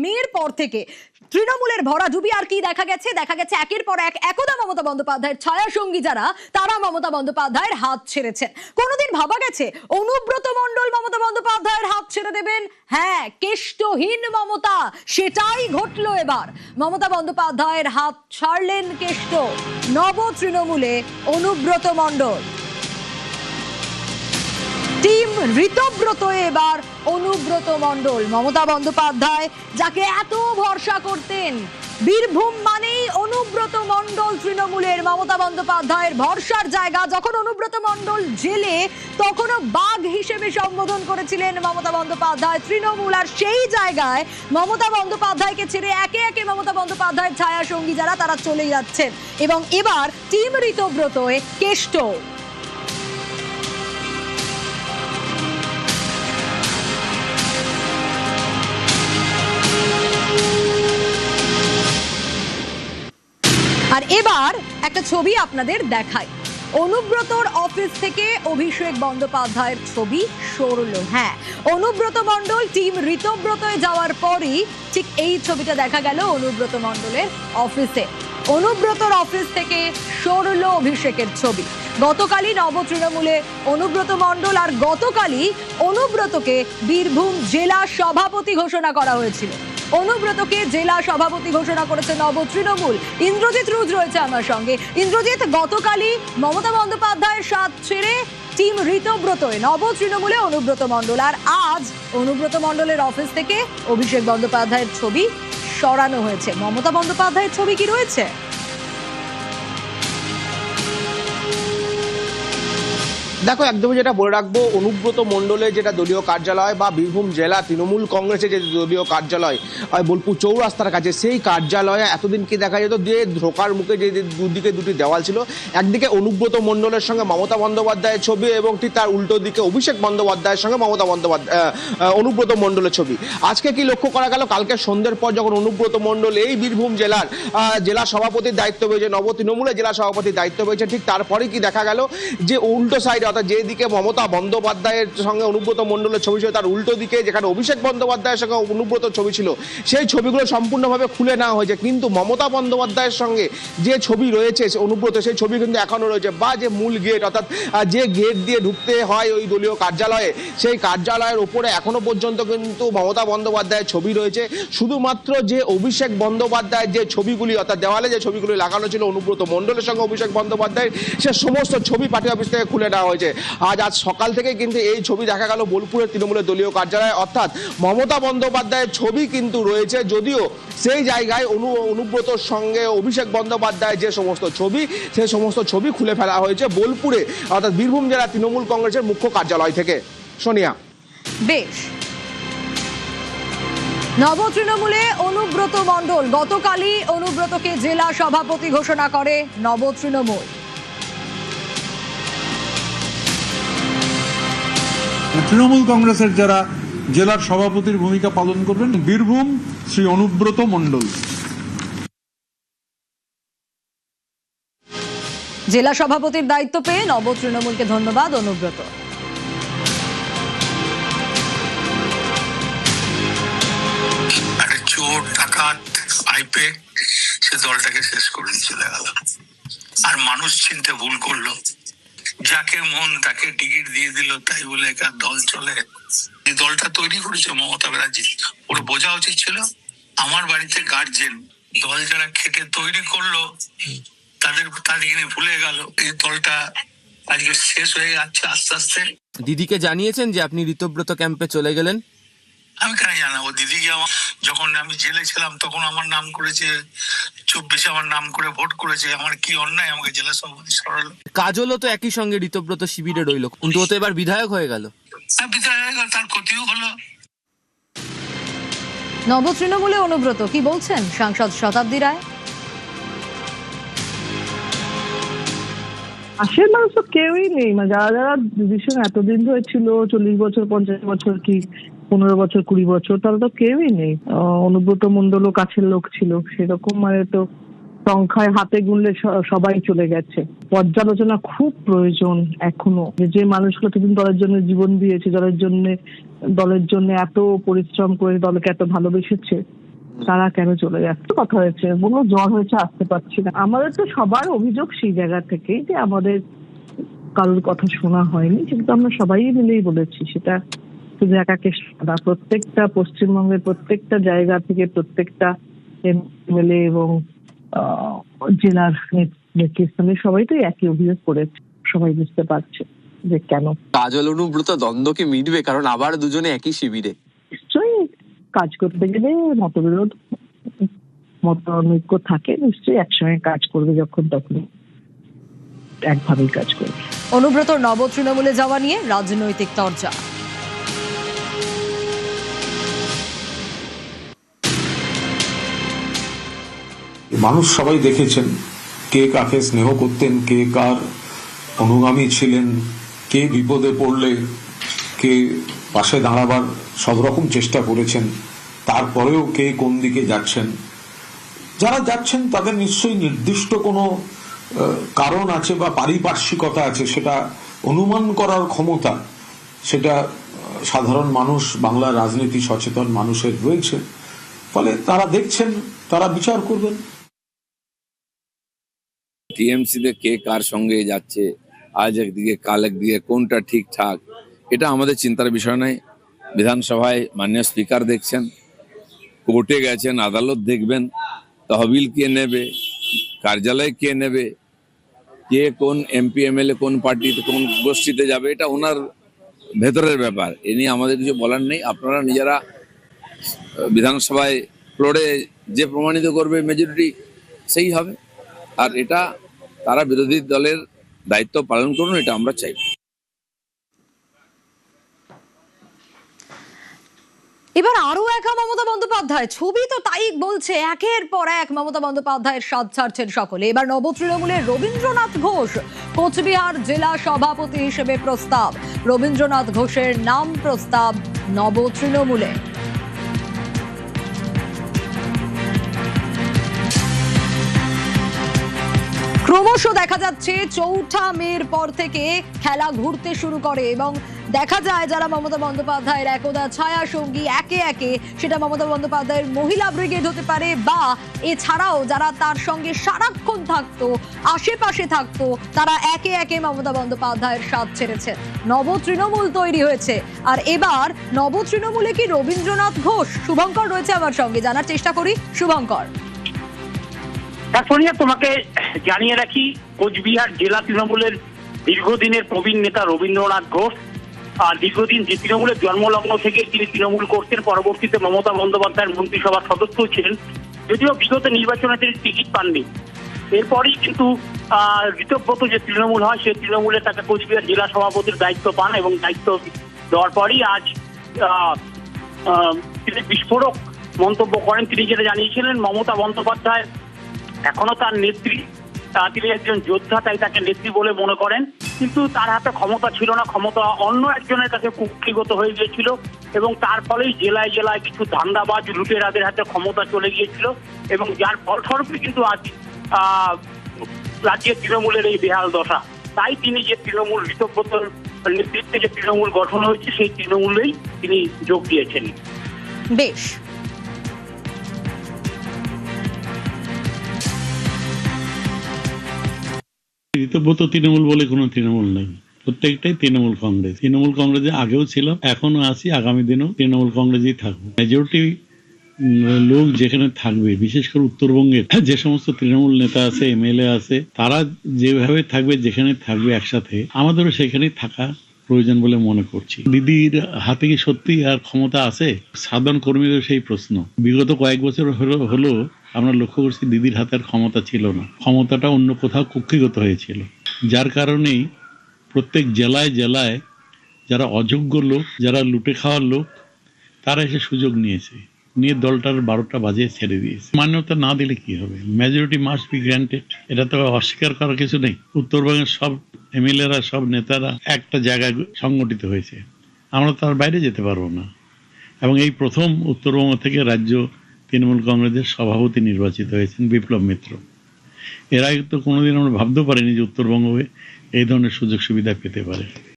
মেয়ের পর থেকে তৃণমূলের ভরাডুবি। আর কি দেখা গেছে একের পর এক একদা মমতা বন্দ্যোপাধ্যায়ের ছায়া সঙ্গী যারা, তারা মমতা বন্দ্যোপাধ্যায়ের হাত ছেড়েছেন। কোনোদিন ভাবা গেছে অনুব্রত মণ্ডল মমতা বন্দ্যোপাধ্যায়ের হাত ছেড়ে দেবেন? হ্যাঁ, কেষ্টহীন মমতা, সেটাই ঘটলো এবার। মমতা বন্দ্যোপাধ্যায়ের হাত ছাড়লেন কেষ্ট, নব তৃণমূলে অনুব্রত মণ্ডল। টিম ঋতব্রত এবার অনুব্রত মণ্ডল। মমতা বন্দ্যোপাধ্যায় যাকে এত ভরসা করতেন, বীরভূম মানেই অনুব্রত মণ্ডল তৃণমূলের, মমতা বন্দ্যোপাধ্যায়ের ভরসার জায়গা। যখন অনুব্রত মণ্ডল জেলে, তখনও বাঘ হিসেবে সম্বোধন করেছিলেন মমতা বন্দ্যোপাধ্যায় তৃণমূল। আর সেই জায়গায় মমতা বন্দ্যোপাধ্যায়কে ছেড়ে একে একে মমতা বন্দ্যোপাধ্যায়ের ছায়া সঙ্গী যারা, তারা চলে যাচ্ছেন। এবং এবার টিম ঋতব্রতয়ে কেষ্ট। আর এবার একটা ছবি আপনাদের দেখাই। অনুব্রতর অফিস থেকে অভিষেক বন্দ্যোপাধ্যায়ের ছবি সরল। হ্যাঁ, অনুব্রত মণ্ডল টিম ঋতব্রতয়ে যাওয়ার পরই ঠিক এই ছবিটা দেখা গেল অনুব্রত মণ্ডলের অফিসে। অনুব্রতর অফিস থেকে সরল অভিষেকের ছবি। গতকালই নব তৃণমূলে অনুব্রত মণ্ডল, আর গতকালই অনুব্রতকে বীরভূম জেলা সভাপতি ঘোষণা করা হয়েছিল। অনুব্রতকে জেলা সভাপতি ঘোষণা করেছে নব তৃণমূল। ইন্দ্রজিৎ রুজ রয়েছে আমার সঙ্গে। ইন্দ্রজিৎ, গতকালই মমতা বন্দ্যোপাধ্যায়ের সাথ ছেড়ে টিম ঋতব্রতয়ে নব তৃণমূলে অনুব্রত মণ্ডল, আর আজ অনুব্রত মণ্ডলের অফিস থেকে অভিষেক বন্দ্যোপাধ্যায়ের ছবি সরানো হয়েছে। মমতা বন্দ্যোপাধ্যায়ের ছবি কি রয়েছে? দেখো, একদমই যেটা বলে রাখবো, অনুব্রত মণ্ডলের যেটা দলীয় কার্যালয় বা বীরভূম জেলা তৃণমূল কংগ্রেসের যে দলীয় কার্যালয় বোলপুর চৌরাস্তার কাছে, সেই কার্যালয়ে এতদিন কি দেখা যেত যে ঢোকার মুখে যে দুদিকে দুটি দেওয়াল ছিল, একদিকে অনুব্রত মণ্ডলের সঙ্গে মমতা বন্দ্যোপাধ্যায়ের ছবি এবং ঠিক তার উল্টো দিকে অভিষেক বন্দ্যোপাধ্যায়ের সঙ্গে অনুব্রত মণ্ডলের ছবি। আজকে কি লক্ষ্য করা গেল, কালকে সন্ধ্যের পর যখন অনুব্রত মণ্ডল এই বীরভূম জেলার জেলা সভাপতির দায়িত্ব পেয়েছে, নব তৃণমূলের জেলা সভাপতির দায়িত্ব পেয়েছে, ঠিক তারপরে কি দেখা গেল যে উল্টো সাইডে, অর্থাৎ যেদিকে মমতা বন্দ্যোপাধ্যায়ের সঙ্গে অনুব্রত মণ্ডলের ছবি ছিল, তার উল্টো দিকে যেখানে অভিষেক বন্দ্যোপাধ্যায়ের সঙ্গে অনুব্রতর ছবি ছিল, সেই ছবিগুলো সম্পূর্ণভাবে খুলে নেওয়া হয়েছে। কিন্তু মমতা বন্দ্যোপাধ্যায়ের সঙ্গে যে ছবি রয়েছে অনুব্রত, সেই ছবি কিন্তু এখনো রয়েছে। বা যে মূল গেট, অর্থাৎ যে গেট দিয়ে ঢুকতে হয় ওই দলীয় কার্যালয়ে, সেই কার্যালয়ের উপরে এখনো পর্যন্ত কিন্তু মমতা বন্দ্যোপাধ্যায়ের ছবি রয়েছে। শুধুমাত্র যে অভিষেক বন্দ্যোপাধ্যায়ের যে ছবিগুলি, অর্থাৎ দেওয়ালে যে ছবিগুলি লাগানো ছিল অনুব্রত মণ্ডলের সঙ্গে অভিষেক বন্দ্যোপাধ্যায়ের, সে সমস্ত ছবি পার্টি অফিস থেকে খুলে নেওয়া হয়েছে। আজ সকাল থেকে কিন্তু এই ছবি দেখা গেল বোলপুরের তৃণমূলের দলীয় কার্যালয়ে, অর্থাৎ মমতা বন্দ্যোপাধ্যায়ের ছবি কিন্তু রয়েছে, যদিও সেই জায়গায় অনুব্রতর সঙ্গে অভিষেক বন্দ্যোপাধ্যায়ের যে সমস্ত ছবি, সেই সমস্ত ছবি খুলে ফেলা হয়েছে বোলপুরে, অর্থাৎ বীরভূম জেলা তৃণমূল কংগ্রেসের মুখ্য কার্যালয় থেকে। সোনিয়া, বেশ। নব তৃণমূলে অনুব্রত মণ্ডল, গতকালই অনুব্রতকে জেলা সভাপতি ঘোষণা করে নব তৃণমূল। তৃণমূল কংগ্রেসের যারা জেলার সভাপতির ভূমিকা পালন করবেন, বীরভূম শ্রী অনুব্রত মণ্ডল। জেলা সভাপতির দায়িত্ব পেয়ে নব তৃণমূলকে ধন্যবাদ অনুব্রত। চোর ডাকাত আইপে সে দলটাকে শেষ করে চলে গেল। আর মানুষ চিনতে ভুল করলো, যাকে মন তাকে টিকিট দিয়ে দিল, তাই বলে একটা দল চলে। এই দলটা তৈরি করেছে মমতা ব্যানার্জি, ওর বোঝা উচিত ছিল আমার বাড়িতে গার্জেন, দল যারা খেটে তৈরি করলো তাদেরকে ভুলে গেল। এই দলটা আজকে শেষ হয়ে যাচ্ছে আস্তে আস্তে। দিদিকে জানিয়েছেন যে আপনি ঋতব্রত ক্যাম্পে চলে গেলেন? আমি কেন জানাবো? দিদিকে যখন আমি জেলে ছিলাম তখন আমার নাম করেছে, 24 আমার নাম করে ভোট করেছে। আমার কি অন্যায় আমাকে জেলা সভাপতি সরালো? কাজলও তো একই সঙ্গে ঋতব্রত শিবিরে রইল, কিন্তু ও তো এবার বিধায়ক হয়ে গেল। বিধায়ক হয়ে গেল, তার ক্ষতিও হলো। নব তৃণমূলে অনুব্রত, কি বলছেন সাংসদ শতাব্দী রায়? পাশের মানুষ তো কেউই নেই, মানে যারা যারা ডিভিশন এতদিন ধরে ছিল, 40 বছর 50 বছর কি 15 বছর 20 বছর, তারা তো কেউই নেই। অনুব্রত মণ্ডলও কাছের লোক ছিল, সেরকম মানে তো সংখ্যায় হাতে গুনলে সবাই চলে গেছে। পর্যালোচনা খুব প্রয়োজন এখনো, যে মানুষগুলো এতদিন দলের জন্য জীবন দিয়েছে, দলের জন্য এত পরিশ্রম করে দলকে এত ভালোবেসেছে, তারা কেন চলে যাচ্ছে? কথা হয়েছে, বললো জ্বর হয়েছে আসতে পারছি না। আমাদের তো সবার অভিযোগ সেই জায়গা থেকে যে আমাদের কারোর কথা শোনা হয়নি, কিন্তু আমরা সবাই মিলেই বলেছি। সেটা শুধু একাকে না, প্রত্যেকটা পশ্চিমবঙ্গের প্রত্যেকটা জায়গা থেকে প্রত্যেকটা এমএলএ এবং জেলার নেতৃস্থানে সবাই তো একই অভিযোগ করেছে। সবাই বুঝতে পারছে যে কেন। কাজল অনুব্রত দ্বন্দ্ব কি মিটবে? কারণ আবার দুজনে একই শিবিরে। নিশ্চয়ই কাজ করতে গেলে মতবিরোধ মতানৈক্য থাকে, নিশ্চয়ই একসঙ্গে কাজ করবে, যখন তখন একভাবেই কাজ করবে। অনুব্রতর নব তৃণমূলে যাওয়া নিয়ে রাজনৈতিক চর্চা। মানুষ সবাই দেখেছেন কে কাকে স্নেহ করতেন, কে কার অনুগামী ছিলেন, কে বিপদে পড়লে কে পাশে দাঁড়াবার সব রকম চেষ্টা করেছেন, তারপরেও কে কোন দিকে যাচ্ছেন। যারা যাচ্ছেন তাদের নিশ্চয়ই নির্দিষ্ট কোনো কারণ আছে বা পারিপার্শ্বিকতা আছে, সেটা অনুমান করার ক্ষমতা সেটা সাধারণ মানুষ, বাংলার রাজনীতি সচেতন মানুষের রয়েছে। ফলে তারা দেখছেন, তারা বিচার করবেন। টিএমসিতে কে কার সঙ্গে যাচ্ছে, আজ একদিকে কাল একদিকে, কোনটা ঠিকঠাক, এটা আমাদের চিন্তার বিষয় নয়। বিধানসভায় মাননীয় স্পিকার দেখছেন, কোর্টে গেছেন, আদালত দেখবেন, তহবিল কে নেবে, কার্যালয় কে নেবে, কে কোন এমপি এমএলএ কোন পার্টিতে কোন গোষ্ঠীতে যাবে, এটা ওনার ভেতরের ব্যাপার। এ নিয়ে আমাদের কিছু বলার নেই। আপনারা নিজেরা বিধানসভায় ফ্লোরে যে প্রমাণিত করবে মেজরিটি সেই হবে, আর এটা তারা বিরোধী দলের দায়িত্ব পালন করুন, এটা আমরা চাই। এবার আরো একা মমতা বন্দ্যোপাধ্যায়, ছবি তো তাই বলছে, একের পর এক মমতা বন্দ্যোপাধ্যায়ের স্বাদ ছাড়ছেন সকলে। এবার নব তৃণমূলের রবীন্দ্রনাথ ঘোষ কোচবিহার জেলা সভাপতি হিসেবে প্রস্তাব। রবীন্দ্রনাথ ঘোষের নাম প্রস্তাব নব তৃণমূলে। ক্রমশ দেখা যাচ্ছে ৪ঠা মের পর থেকে খেলা ঘুরতে শুরু করে এবং দেখা যায় যারা মমতা বন্দ্যোপাধ্যায়ের একদা ছায়া সঙ্গী একে একে, সেটা মমতা বন্দ্যোপাধ্যায়ের মহিলা ব্রিগেড হতে পারে বা এছাড়াও যারা তার সঙ্গে সারাক্ষণ থাকতো, আশেপাশে থাকতো, তারা একে একে মমতা বন্দ্যোপাধ্যায়ের স্বাদ ছেড়েছে। নব তৃণমূল তৈরি হয়েছে। আর এবার নব তৃণমূলে কি রবীন্দ্রনাথ ঘোষ? শুভঙ্কর রয়েছে আমার সঙ্গে, জানার চেষ্টা করি। শুভঙ্কর। সোনিয়া, তোমাকে জানিয়ে রাখি, কোচবিহার জেলা তৃণমূলের দীর্ঘদিনের প্রবীণ নেতা রবীন্দ্রনাথ ঘোষ দীর্ঘদিন যে তৃণমূলের জন্মলগ্ন থেকে তিনি তৃণমূল করতেন, পরবর্তীতে মমতা বন্দ্যোপাধ্যায়ের মন্ত্রিসভার সদস্য ছিলেন, যদিও বিগত নির্বাচনে তিনি টিকিট পাননি। এরপরই কিন্তু ঋতব্রত যে তৃণমূল হয় সেই তৃণমূলে তাকে কোচবিহার জেলা সভাপতির দায়িত্ব পান এবং দায়িত্ব দেওয়ার পরই আজ তিনি বিস্ফোরক মন্তব্য করেন। তিনি যেটা জানিয়েছিলেন, মমতা বন্দ্যোপাধ্যায় এখনো তার নেত্রী, তিনি একজন যোদ্ধা, তাই তাকে নেত্রী বলে মনে করেন, কিন্তু তার হাতে ক্ষমতা ছিল না, ক্ষমতা অন্য একজনের কাছে কুক্ষিগত হয়ে গিয়েছিল এবং তার ফলেই জেলায় জেলায় কিছু ধান্দাবাজ লুটেরাদের হাতে ক্ষমতা চলে গিয়েছিল এবং যার ফলস্বরূপে কিন্তু আজ রাজ্যের তৃণমূলের এই বেহাল দশা। তাই তিনি যে তৃণমূল ঋতব্রতর নেতৃত্বে যে তৃণমূল গঠন হয়েছে সেই তৃণমূলেই তিনি যোগ দিয়েছেন। বেশ, ঋতব্রত তৃণমূল বলে কোনো তৃণমূল নেই, প্রত্যেকটাই তৃণমূল কংগ্রেস। তৃণমূল কংগ্রেসে আগেও ছিল, এখনো আছি, আগামী দিনেও তৃণমূল কংগ্রেসই থাকবো। মেজরিটি লোক যেখানে থাকবে, বিশেষ করে উত্তরবঙ্গের যে সমস্ত তৃণমূল নেতা আছে, এমএলএ আছে, তারা যেভাবে থাকবে, যেখানে থাকবে একসাথে, আমাদেরও সেখানেই থাকা প্রয়োজন বলে মনে করছি। দিদির হাতে কি সত্যি আর ক্ষমতা আছে? সাধারণ কর্মীদের সেই প্রশ্ন। বিগত কয়েক বছর হলো আমরা লক্ষ্য করছি দিদির হাতে আর ক্ষমতা ছিল না, ক্ষমতাটা অন্য কোথাও কুক্ষিগত হয়েছিল, যার কারণেই প্রত্যেক জেলায় জেলায় যারা অযোগ্য লোক, যারা লুটে খাওয়ার লোক, তারা এসে সুযোগ নিয়ে দলটার 12টা বাজিয়ে ছেড়ে দিয়েছে। মান্যতা না দিলে কি হবে? মেজরিটি মাস্ট বি গ্রান্টেড, এটা তো অস্বীকার করার কিছু নেই। উত্তরবঙ্গের সব এমএলএরা, সব নেতারা একটা জায়গায় সংগঠিত হয়েছে, আমরা তার বাইরে যেতে পারবো না। এবং এই প্রথম উত্তরবঙ্গ থেকে রাজ্য তৃণমূল কংগ্রেসের সভাপতি নির্বাচিত হয়েছেন বিপ্লব মিত্র। এর আগে তো কোনোদিন আমরা ভাবতেও পারিনি যে উত্তরবঙ্গ এই ধরনের সুযোগ সুবিধা পেতে পারে।